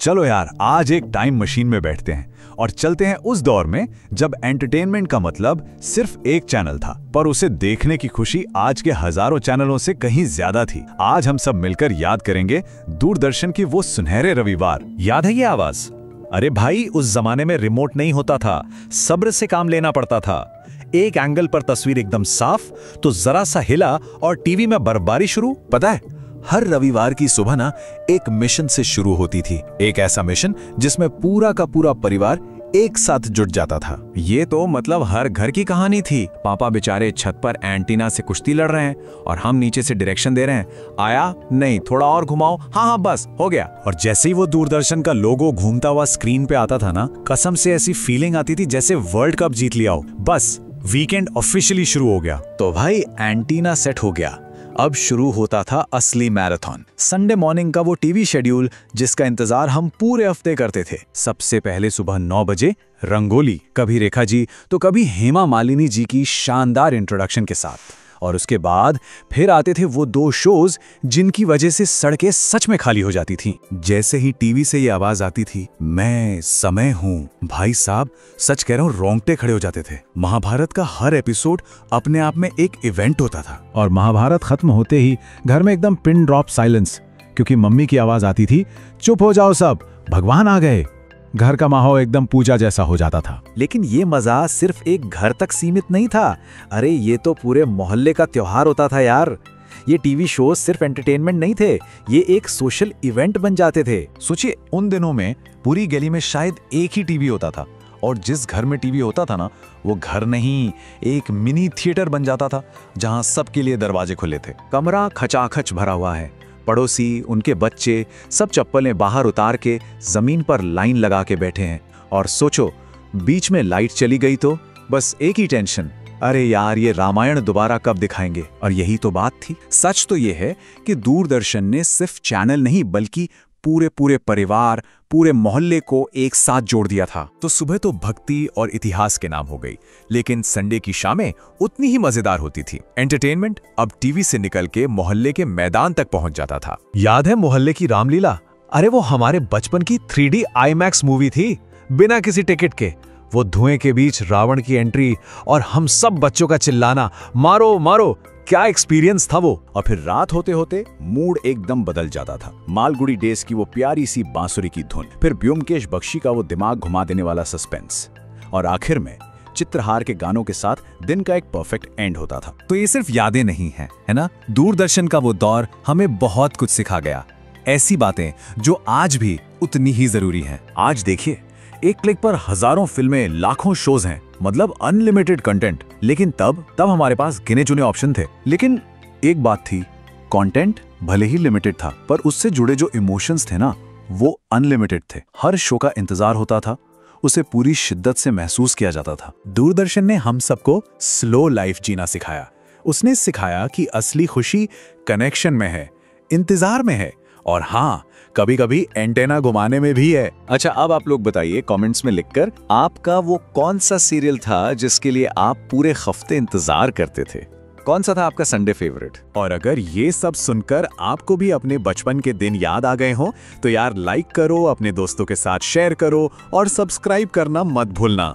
चलो यार, आज एक टाइम मशीन में बैठते हैं और चलते हैं उस दौर में जब एंटरटेनमेंट का मतलब सिर्फ एक चैनल था, पर उसे देखने की खुशी आज के हजारों चैनलों से कहीं ज्यादा थी। आज हम सब मिलकर याद करेंगे दूरदर्शन की वो सुनहरे रविवार। याद है ये आवाज? अरे भाई, उस जमाने में रिमोट नहीं होता था, सब्र से काम लेना पड़ता था। एक एंगल पर तस्वीर एकदम साफ, तो जरा सा हिला और टीवी में बर्फबारी शुरू। पता है, हर रविवार की सुबह ना एक मिशन से शुरू होती थी। एक ऐसा मिशन जिसमें पूरा का पूरा परिवार एक साथ जुट जाता था। ये तो मतलब हर घर की कहानी थी। पापा बेचारे छत पर एंटीना से कुश्ती लड़ रहे हैं और हम नीचे से डायरेक्शन दे रहे हैं, आया नहीं, थोड़ा और घुमाओ, हाँ हाँ बस हो गया। और जैसे ही वो दूरदर्शन का लोगो घूमता हुआ स्क्रीन पे आता था ना, कसम से ऐसी फीलिंग आती थी जैसे वर्ल्ड कप जीत लिया हो। बस वीकेंड ऑफिशियली शुरू हो गया। तो भाई एंटीना सेट हो गया, अब शुरू होता था असली मैराथन। संडे मॉर्निंग का वो टीवी शेड्यूल जिसका इंतजार हम पूरे हफ्ते करते थे। सबसे पहले सुबह 9 बजे रंगोली, कभी रेखा जी तो कभी हेमा मालिनी जी की शानदार इंट्रोडक्शन के साथ। और उसके बाद फिर आते थे वो 2 शोज जिनकी वजह से सड़कें सच में खाली हो जाती थीं। जैसे ही टीवी से ये आवाज आती थी, मैं समय हूं, भाई साहब सच कह रहा हूं, रोंगटे खड़े हो जाते थे। महाभारत का हर एपिसोड अपने आप में एक इवेंट होता था। और महाभारत खत्म होते ही घर में एकदम पिन ड्रॉप साइलेंस, क्योंकि मम्मी की आवाज आती थी, चुप हो जाओ सब, भगवान आ गए। घर का माहौल एकदम पूजा जैसा हो जाता था। लेकिन ये मजा सिर्फ एक घर तक सीमित नहीं था। अरे ये तो पूरे मोहल्ले का त्योहार होता था यार। ये टीवी शो सिर्फ एंटरटेनमेंट नहीं थे, ये एक सोशल इवेंट बन जाते थे। सोचिए, उन दिनों में पूरी गली में शायद एक ही टीवी होता था, और जिस घर में टीवी होता था ना, वो घर नहीं, एक मिनी थिएटर बन जाता था जहां सबके लिए दरवाजे खुले थे। कमरा खचाखच भरा हुआ है, पड़ोसी, उनके बच्चे सब चप्पलें बाहर उतार के जमीन पर लाइन लगा के बैठे हैं। और सोचो, बीच में लाइट चली गई तो बस एक ही टेंशन, अरे यार ये रामायण दोबारा कब दिखाएंगे। और यही तो बात थी। सच तो ये है कि दूरदर्शन ने सिर्फ चैनल नहीं बल्कि पूरे परिवार, पूरे मोहल्ले को एक साथ जोड़ दिया था। तो सुबह तो भक्ति और इतिहास के नाम हो गई, लेकिन संडे की शामें उतनी ही मजेदार होती थी। एंटरटेनमेंट अब टीवी से निकल के मोहल्ले के मैदान तक पहुंच जाता था। याद है मोहल्ले की रामलीला? अरे वो हमारे बचपन की 3D IMAX मूवी थी, बिना किसी टिकट के। वो धुएं के बीच रावण की एंट्री और हम सब बच्चों का चिल्लाना, मारो मारो, क्या एक्सपीरियंस था वो। और फिर रात होते होते मूड एकदम बदल जाता था। मालगुड़ी डेज की वो प्यारी सी बांसुरी की धुन, फिर ब्योमकेश बख्शी का वो दिमाग घुमा देने वाला सस्पेंस, और आखिर में चित्रहार के गानों के साथ दिन का एक परफेक्ट एंड होता था। तो ये सिर्फ यादें नहीं हैं, है ना? दूरदर्शन का वो दौर हमें बहुत कुछ सिखा गया, ऐसी बातें जो आज भी उतनी ही जरूरी हैं। आज देखिए, एक क्लिक पर हजारों फिल्में, लाखों शोज हैं, मतलब अनलिमिटेड कंटेंट। लेकिन तब हमारे पास गिने चुने ऑप्शन थे। लेकिन एक बात थी, कंटेंट भले ही लिमिटेड था, पर उससे जुड़े जो इमोशंस थे ना, वो अनलिमिटेड थे। हर शो का इंतजार होता था, उसे पूरी शिद्दत से महसूस किया जाता था। दूरदर्शन ने हम सबको स्लो लाइफ जीना सिखाया। उसने सिखाया कि असली खुशी कनेक्शन में है, इंतजार में है, और हाँ, कभी कभी एंटेना घुमाने में भी है। अच्छा, अब आप लोग बताइए कमेंट्स में लिखकर, आपका वो कौन सा सीरियल था जिसके लिए आप पूरे हफ्ते इंतजार करते थे? कौन सा था आपका संडे फेवरेट? और अगर ये सब सुनकर आपको भी अपने बचपन के दिन याद आ गए हो तो यार लाइक करो, अपने दोस्तों के साथ शेयर करो और सब्सक्राइब करना मत भूलना।